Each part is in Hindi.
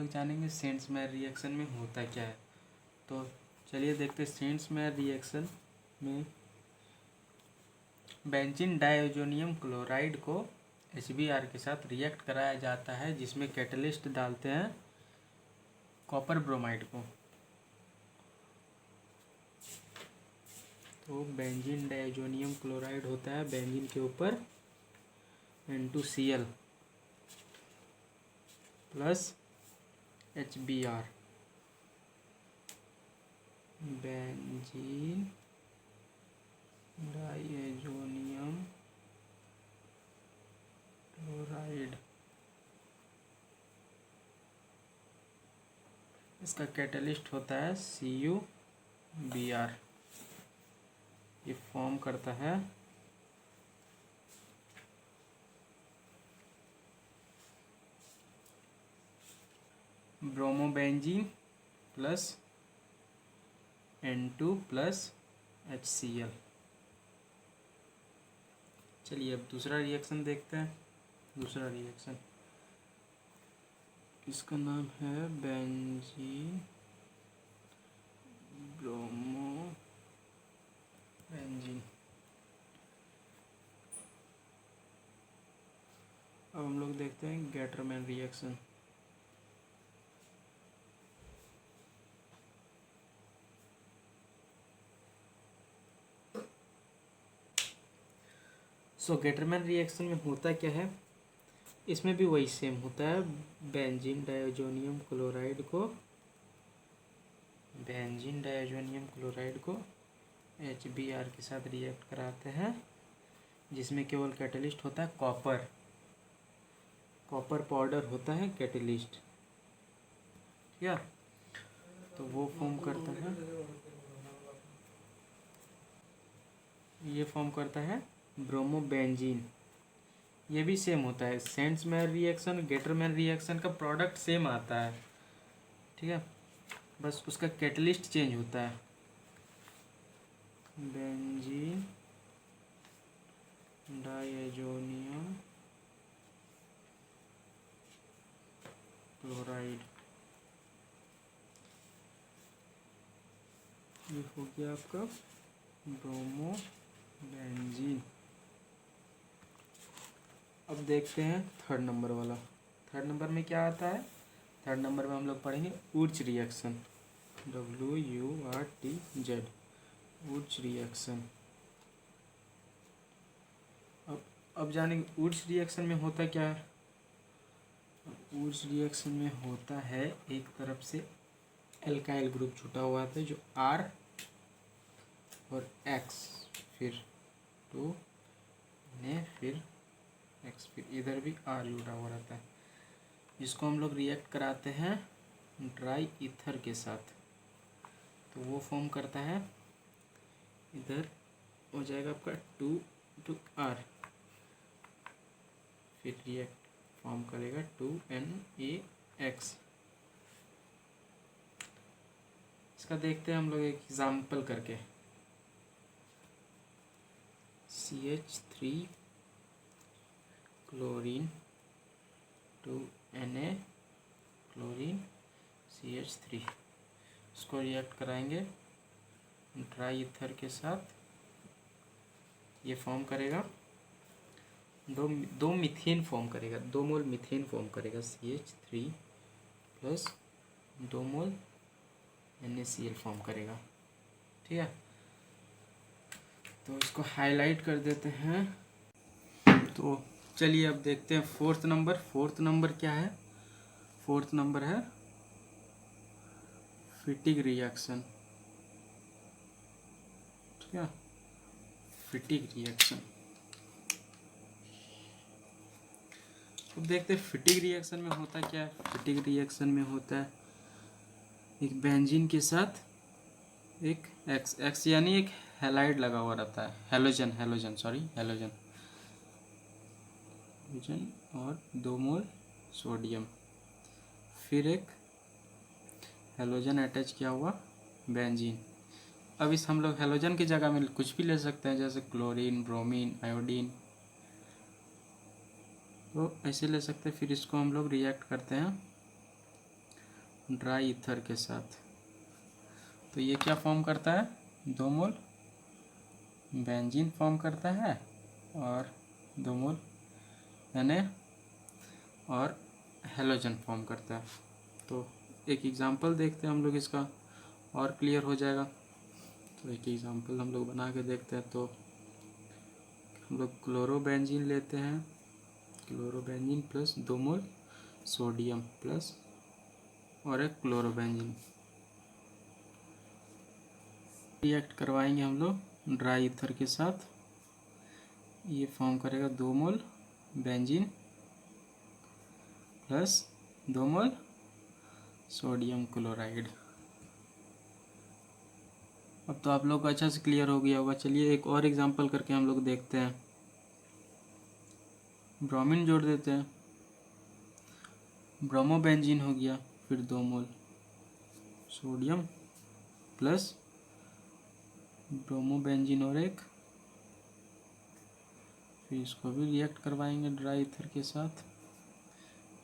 लोग जानेंगे सेंट्समेयर रिएक्शन में होता क्या है। तो चलिए देखते हैं। सेंट्समेयर रिएक्शन में बेंजीन डायज़ोनियम क्लोराइड को HBr के साथ रिएक्ट कराया जाता है, जिसमें कैटलिस्ट डालते हैं कॉपर ब्रोमाइड को। तो बेंजीन डायज़ोनियम क्लोराइड होता है बेंजीन के ऊपर N2Cl plus HBr, benzene diazonium chloride. इसका कैटलिस्ट होता है CuBr। ये फॉर्म करता है bromobenzene plus N2 plus HCl। चलिए अब दूसरा रिएक्शन देखते हैं। दूसरा रिएक्शन इसका नाम है बेंजीन ब्रोमोबेंजीन। अब हम लोग देखते हैं गेटरमैन रिएक्शन। गेटरमैन रिएक्शन में होता क्या है, इसमें भी वही सेम होता है। बेंजीन डायज़ोनियम क्लोराइड को HBr के साथ रिएक्ट कराते हैं, जिसमें केवल कैटलिस्ट होता है कॉपर पाउडर होता है कैटलिस्ट। क्या तो वो फॉर्म करता है, ये फॉर्म करता है ब्रोमोबेंजीन। ये भी सेम होता है। सेंट्समेयर रिएक्शन गेटरमैन रिएक्शन का प्रोडक्ट सेम आता है, ठीक है, बस उसका कैटलिस्ट चेंज होता है। बेंजीन डायज़ोनियम क्लोराइड, ये हो गया आपका ब्रोमोबेंजीन। अब देखते हैं थर्ड नंबर वाला। थर्ड नंबर में क्या आता है? थर्ड नंबर में हम लोग पढ़ेंगे उर्च रिएक्शन, WURTZ, उर्च रिएक्शन। अब जानेंगे उर्च रिएक्शन में होता क्या है। उर्च रिएक्शन में होता है एक तरफ से एल्काइल ग्रुप छूटा हुआ था जो R और X, फिर 2 ने फिर X, फिर इधर भी R जुड़ा हुआ रहता है, जिसको हम लोग रिएक्ट कराते हैं ड्राई ईथर के साथ। तो वो फॉर्म करता है, इधर हो जाएगा आपका 2R, फिर रिएक्ट फॉर्म करेगा 2NaX। इसका देखते हैं हम लोग एक एग्जाम्पल करके। CH3 chlorine 2Na chlorine CH3, इसको रिएक्ट कराएंगे ड्राई ईथर के साथ। ये फॉर्म करेगा दो मीथेन फॉर्म करेगा, 2 मोल मीथेन फॉर्म करेगा CH3 प्लस 2 मोल NaCl फॉर्म करेगा, ठीक है। तो इसको हाईलाइट कर देते हैं। तो चलिए अब देखते हैं फोर्थ नंबर। फोर्थ नंबर क्या है? फोर्थ नंबर है फिटिग रिएक्शन, ठीक है, फिटिग रिएक्शन। अब देखते हैं फिटिग रिएक्शन में होता क्या है। फिटिग रिएक्शन में होता है एक बेंजीन के साथ एक एक्स यानी एक हैलाइड लगा हुआ रहता है, हैलोजन और 2 मोल सोडियम, फिर एक हैलोजन अटैच किया हुआ बेंजीन। अब इस हम लोग हैलोजन की जगह में कुछ भी ले सकते हैं, जैसे क्लोरीन, ब्रोमीन, आयोडीन, तो ऐसे ले सकते हैं। फिर इसको हम लोग रिएक्ट करते हैं ड्राई ईथर के साथ। तो ये क्या फॉर्म करता है, 2 मोल बेंजीन फॉर्म करता है और 2 मोल Na और हेलोजन फॉर्म करता है। तो एक एग्जांपल देखते हैं हम लोग, इसका और क्लियर हो जाएगा। तो एक एग्जांपल हम लोग बना के देखते हैं। तो हम लोग क्लोरोबेंजीन लेते हैं, chlorobenzene plus 2 mole sodium plus और एक क्लोरोबेंजीन रिएक्ट करवाएंगे हम लोग ड्राई ईथर के साथ। ये फॉर्म करेगा 2 mole benzene plus 2 mole sodium chloride. अब तो आप लोग को अच्छा से क्लियर हो गया होगा। चलिए एक और एग्जांपल करके हम लोग देखते हैं। ब्रोमीन जोड़ देते हैं, ब्रोमोबेंजीन हो गया, फिर 2 मोल सोडियम प्लस ब्रोमोबेंजीन और एक, फिर इसको भी रिएक्ट करवाएंगे ड्राई ईथर के साथ।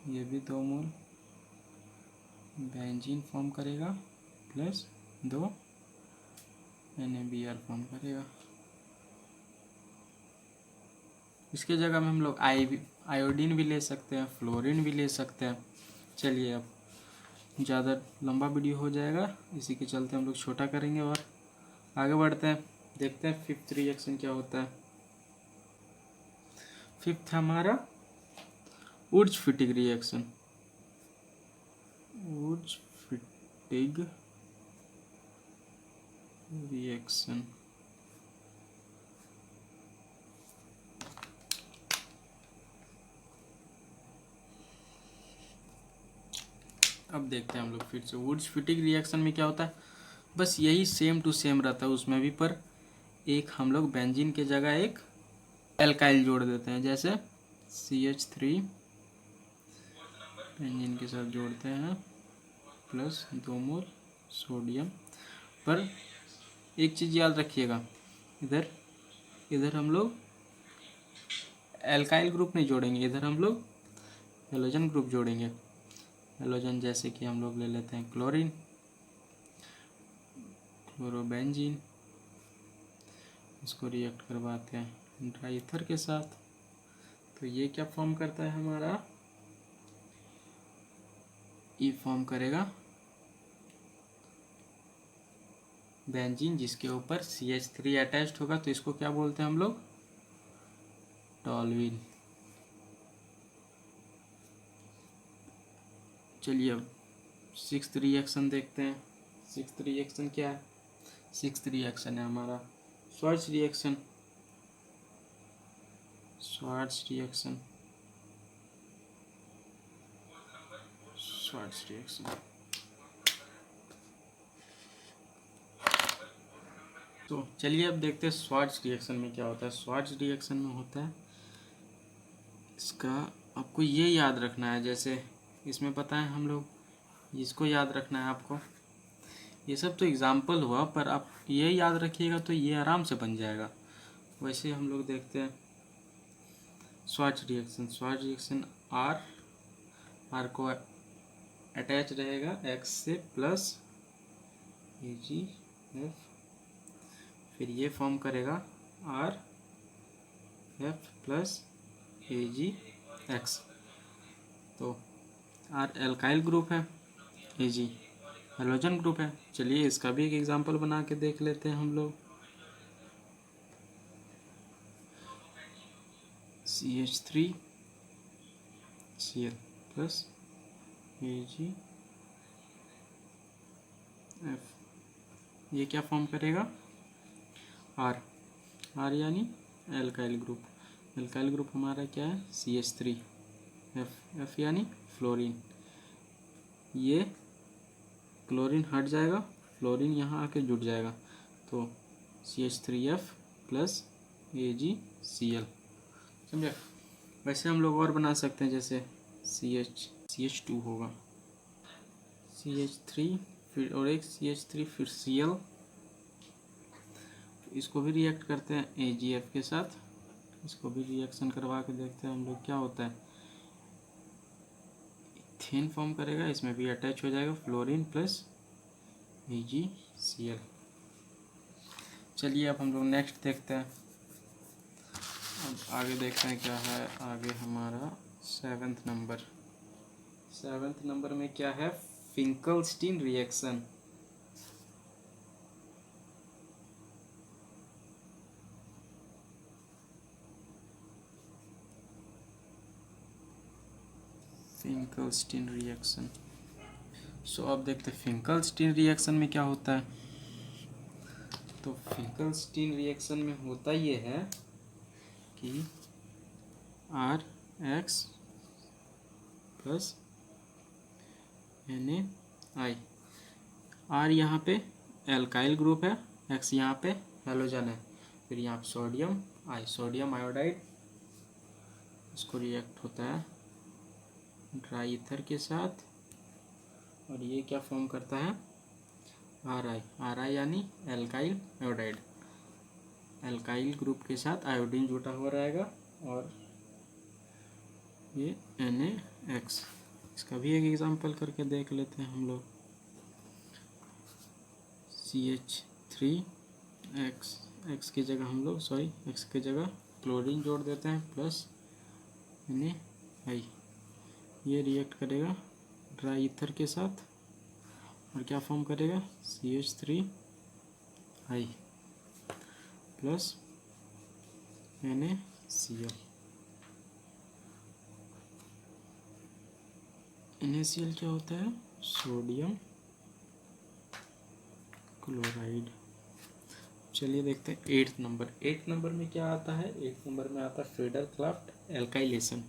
ये भी 2 मोल बेंजीन फॉर्म करेगा प्लस 2 NaBr फॉर्म करेगा। इसके जगह में हम लोग आयोडीन भी ले सकते हैं, फ्लोरीन भी ले सकते हैं। चलिए अब ज़्यादा लंबा वीडियो हो जाएगा, इसी के चलते हम लोग छोटा करेंगे और आगे बढ़ते हैं। देखते हैं फिफ्थ रिएक्शन क्या होता है। फिफ्थ हमारा वुड्स फिटिग रिएक्शन। वुड्स फिटिग रिएक्शन अब देखते हैं हम लोग फिर से। वुड्स फिटिग रिएक्शन में क्या होता है, बस यही सेम टू सेम रहता है उसमें भी, पर एक हम लोग बेंजीन के जगह एक एल्काइल जोड़ देते हैं। जैसे CH3 बेंजीन के साथ जोड़ते हैं प्लस 2 मोल सोडियम। पर एक चीज़ याद रखिएगा, इधर इधर हम लोग एल्काइल ग्रुप नहीं जोड़ेंगे, इधर हम लोग हेलोजन ग्रुप जोड़ेंगे। हेलोजन जैसे कि हम लोग ले लेते हैं क्लोरीन, क्लोरोबेंजीन, इसको रिएक्ट करवाते हैं ड्राई ईथर के साथ। तो ये क्या फॉर्म करता है हमारा, ये फॉर्म करेगा बेंजीन जिसके ऊपर CH3 अटैच्ड होगा। तो इसको क्या बोलते हैं हम लोग, टॉल्यूइन। चलिए अब सिक्स्थ रिएक्शन देखते हैं। सिक्स्थ रिएक्शन क्या है, सिक्स्थ रिएक्शन है हमारा Swarts reaction. Swarts reaction, Swarts reaction. तो चलिए अब देखते हैं स्वार्ट्ज रिएक्शन में क्या होता है। स्वार्ट्ज रिएक्शन में होता है, इसका आपको ये याद रखना है, जैसे इसमें पता है हम लोग, इसको याद रखना है आपको। ये सब तो एग्जाम्पल हुआ, पर आप ये याद रखिएगा तो ये आराम से बन जाएगा। वैसे हम लोग देखते हैं Swarts reaction. Swarts reaction R को अटैच रहेगा X से प्लस AgF, फिर ये फॉर्म करेगा RF प्लस AgX। तो R एल्काइल ग्रुप है, Ag हेलोजन ग्रुप है। चलिए इसका भी एक एग्जांपल बना के देख लेते हैं हम लोग। CH3 Cl प्लस AgF, ये क्या फॉर्म करेगा, R यानी एल्काइल ग्रुप। एल्काइल ग्रुप हमारा क्या है, CH3, F यानी फ्लोरीन। ये क्लोरीन हट जाएगा, फ्लोरीन यहाँ आके जुड़ जाएगा, तो CH3F प्लस AgCl। समझे। वैसे हम लोग और बना सकते हैं, जैसे CH2 होगा, CH3 फिर और एक CH3 फिर Cl। इसको भी रिएक्ट करते हैं AgF के साथ। इसको भी रिएक्शन करवा के देखते हैं हम लोग क्या होता है। मीथेन फॉर्म करेगा, इसमें भी अटैच हो जाएगा फ्लोरीन प्लस AgCl। चलिए अब हम लोग नेक्स्ट देखते हैं। अब आगे देखते हैं क्या है आगे हमारा 7th नंबर। 7th नंबर में क्या है, Finkelstein reaction. Finkelstein reaction. So अब देखते हैं फिंकलस्टीन रिएक्शन में क्या होता है। तो फिंकलस्टीन रिएक्शन में होता ये है कि RX प्लस NaI। R यहाँ पे एल्काइल ग्रुप है, X यहाँ पे हैलोजन है, फिर यहाँ पे सोडियम आयोडाइड, इसको रिएक्ट होता है ड्राई ईथर के साथ, और ये क्या फॉर्म करता है RI यानी एल्काइल आयोडाइड। एल्काइल ग्रुप के साथ आयोडीन जुटा हुआ रहेगा, और ये NaX। इसका भी एक एग्जांपल करके देख लेते हैं हम लोग। CH3X, X की जगह हम लोग X की जगह क्लोरीन जोड़ देते हैं प्लस NaI। ये रिएक्ट करेगा ड्राई ईथर के साथ और क्या फॉर्म करेगा CH3I प्लस NaCl। NaCl क्या होता है, सोडियम क्लोराइड। चलिए देखते हैं 8th नंबर। 8th नंबर में क्या आता है, 8th नंबर में आता है फ्रीडल क्राफ्ट एल्काइलेशन।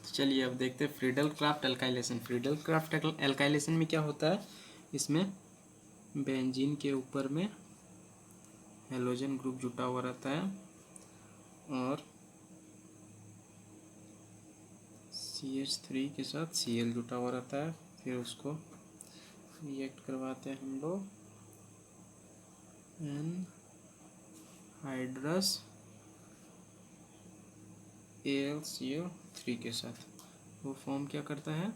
चलिए अब देखते हैं Friedel craft alkylation. Friedel craft alkylation में क्या होता है, इसमें बेंजीन के ऊपर में हेलोजन ग्रुप जुटा हुआ रहता है और CH3 के साथ Cl जुटा हुआ रहता है, फिर उसको रिएक्ट करवाते हैं हम लोग एनहाइड्रस AlCO3 के साथ। वो फॉर्म क्या करता है,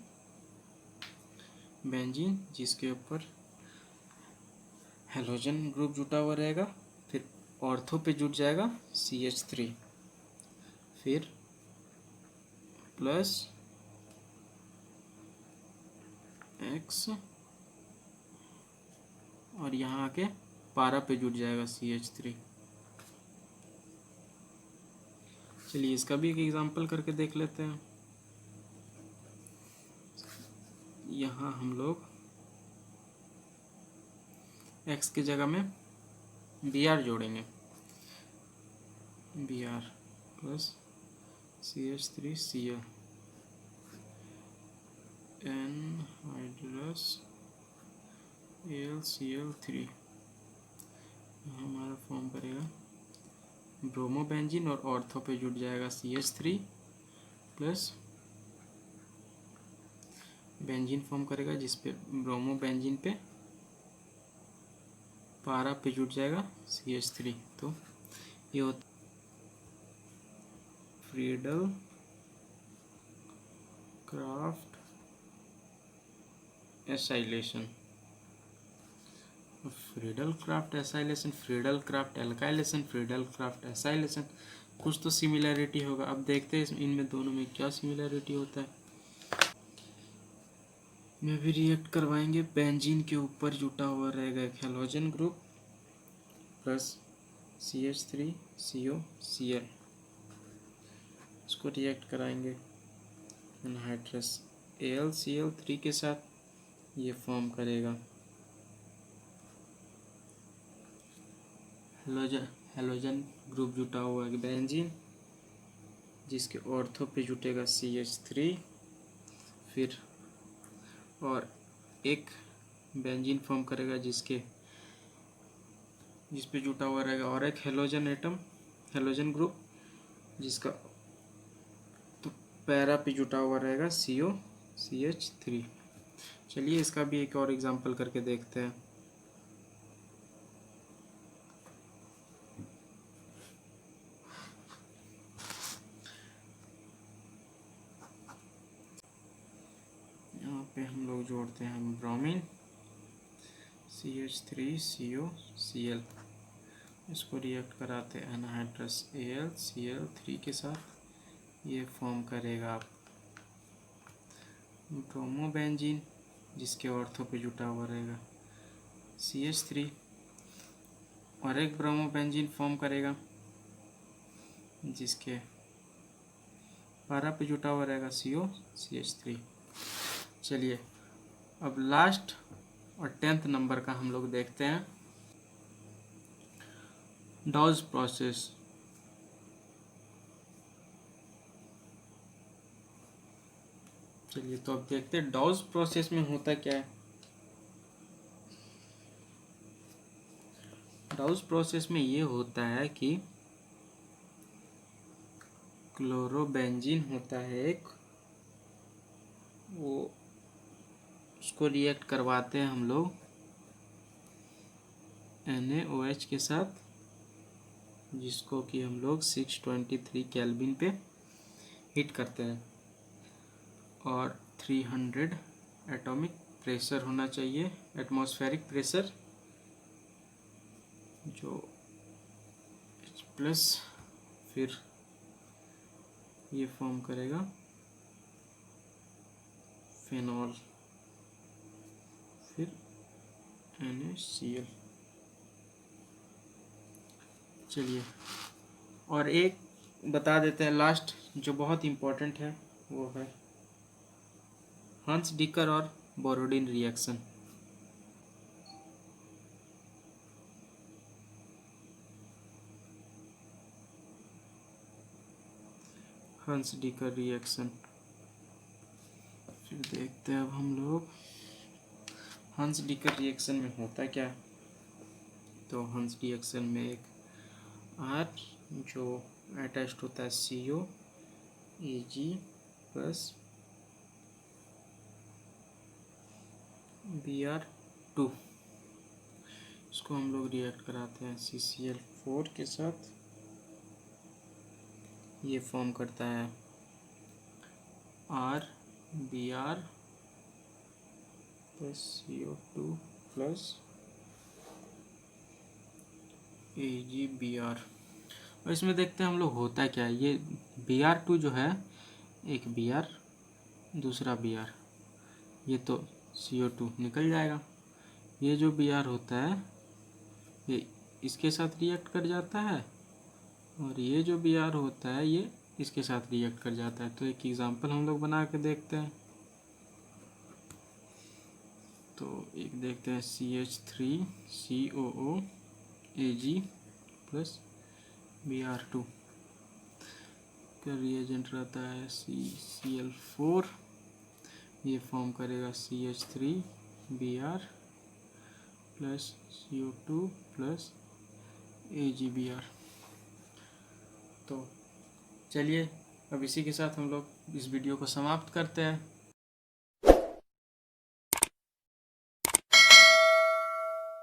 बेंजीन जिसके ऊपर हेलोजन ग्रुप जुटा हुआ रहेगा, फिर ऑर्थो पे जुट जाएगा CH3, फिर प्लस X और यहाँ आके पारा पे जुट जाएगा CH3। चलिए इसका भी एक एग्जांपल करके देख लेते हैं। यहाँ हम लोग X की जगह में Br जोड़ेंगे, Br plus CH3Cl anhydrous AlCl3। हमारा फॉर्म करेगा ब्रोमोबेंजीन और ऑर्थो पे जुट जाएगा CH3 प्लस बेंजीन फॉर्म करेगा जिसपे ब्रोमोबेंजीन पे पारा पे जुट जाएगा CH3। तो ये होता Friedel Crafts acylation. Friedel Crafts acylation, Friedel craft alkylation, Friedel Crafts acylation, कुछ तो सिमिलैरिटी होगा। अब देखते हैं इनमें दोनों में क्या सिमिलैरिटी होता है। में भी रिएक्ट करवाएंगे, बेंजीन के ऊपर जुटा हुआ रहेगा एक हेलोजन ग्रुप प्लस CH3COCl, इसको रिएक्ट कराएंगे एनहाइड्रस AlCl3 के साथ, ये फॉर्म करेगा हेलोजन ग्रुप जुटा हुआ है बेंजीन, जिसके ऑर्थो पे जुटेगा CH3, फिर और एक बेंजीन फॉर्म करेगा जिस पे जुटा हुआ रहेगा और एक हेलोजन ग्रुप, जिसका तो पैरा पे जुटा हुआ रहेगा CH3। चलिए इसका भी एक और एग्जांपल करके देखते हैं। यहाँ पे हम लोग जोड़ते हैं ब्रोमीन CH3COCl, इसको रिएक्ट कराते हैं एनहाइड्रस AlCl3 के साथ, ये फॉर्म करेगा ब्रोमोबेंजीन, जिसके ऑर्थो पे जुटा हुआ रहेगा CH3, और एक ब्रोमोबेंजीन फॉर्म करेगा जिसके पैरा पे जुटा हुआ रहेगा COCH3। चलिए अब लास्ट और 10th नंबर का हम लोग देखते हैं, डॉज प्रोसेस। चलिए तो अब देखते हैं डॉज प्रोसेस में होता क्या है। डॉज प्रोसेस में ये होता है कि क्लोरोबेंजीन होता है एक, वो उसको रिएक्ट करवाते हैं हम लोग NaOH के साथ, जिसको कि हम लोग 623 केल्विन पे हीट करते हैं, और 300 एटॉमिक प्रेशर होना चाहिए, एटमॉस्फेरिक प्रेशर, जो H+, फिर ये फॉर्म करेगा फेनॉल, फिर NaCl। चलिए और एक बता देते हैं लास्ट, जो बहुत इम्पोर्टेंट है, वो है हंस-डिकर और बोरोडिन रिएक्शन। हंस-डिकर रिएक्शन फिर देखते हैं अब हम लोग हंस-डिकर रिएक्शन में होता क्या है। तो हंस रिएक्शन में एक R जो अटैच्ड होता है CO Ag प्लस Br2, इसको हम लोग रिएक्ट कराते हैं CCl4 के साथ, ये फॉर्म करता है RBr plus CO2 plus AgBr। और इसमें देखते हैं हम लोग होता क्या है। ये Br2 जो है, एक Br दूसरा Br, ये तो CO2 निकल जाएगा। ये जो Br होता है ये इसके साथ रिएक्ट कर जाता है, और ये जो Br होता है ये इसके साथ रिएक्ट कर जाता है। तो एक एग्जांपल हम लोग बना के देखते हैं। तो एक देखते हैं CH3COO Ag प्लस Br2 का रिएजेंट रहता है CCl4, ये फॉर्म करेगा CH3Br plus CO2 plus AgBr। तो चलिए अब इसी के साथ हम लोग इस वीडियो को समाप्त करते हैं।